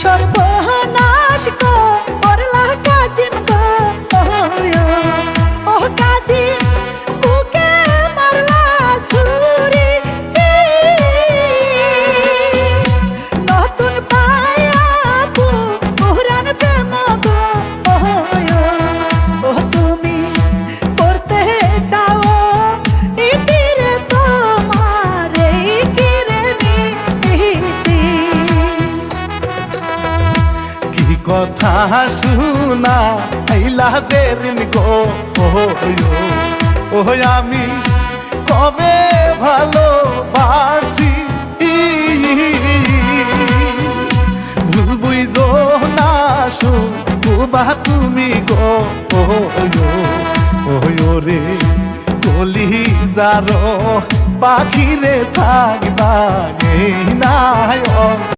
সর্বনাশ গো করলা কাজিম গো ও কাজিম বুকে মারলা ছুরি নতুন পায়া পুরান প্রেম গো ও তুমি করতে চাও ইতিরে তোমার কিরে নীতি কি কথা শুনা আইলা যেদিন গো ও আমি কবে ভালোবাসি ভুল বুঝো না শুবা তুমি গো রে কলি যার পাখিরে থাকবা এই নাই